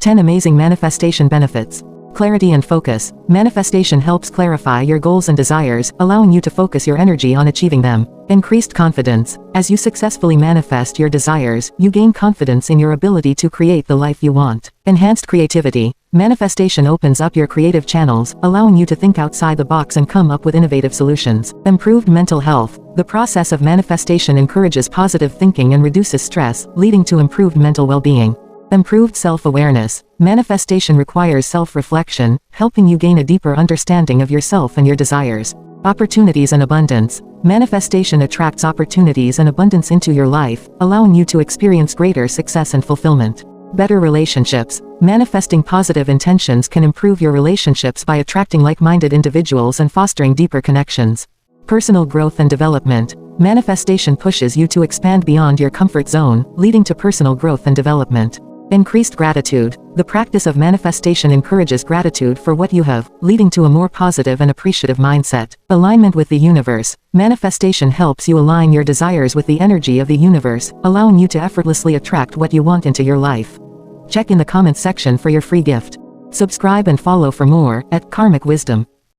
10 Amazing Manifestation Benefits. Clarity and focus. Manifestation helps clarify your goals and desires, allowing you to focus your energy on achieving them. Increased confidence. As you successfully manifest your desires, you gain confidence in your ability to create the life you want. Enhanced creativity. Manifestation opens up your creative channels, allowing you to think outside the box and come up with innovative solutions. Improved mental health. The process of manifestation encourages positive thinking and reduces stress, leading to improved mental well-being. Improved self-awareness. Manifestation requires self-reflection, helping you gain a deeper understanding of yourself and your desires. Opportunities and abundance. Manifestation attracts opportunities and abundance into your life, allowing you to experience greater success and fulfillment. Better relationships. Manifesting positive intentions can improve your relationships by attracting like-minded individuals and fostering deeper connections. Personal growth and development. Manifestation pushes you to expand beyond your comfort zone, leading to personal growth and development. Increased gratitude. The practice of manifestation encourages gratitude for what you have, leading to a more positive and appreciative mindset. Alignment with the universe. Manifestation helps you align your desires with the energy of the universe, allowing you to effortlessly attract what you want into your life. Check in the comments section for your free gift. Subscribe and follow for more at Karmic Wisdom.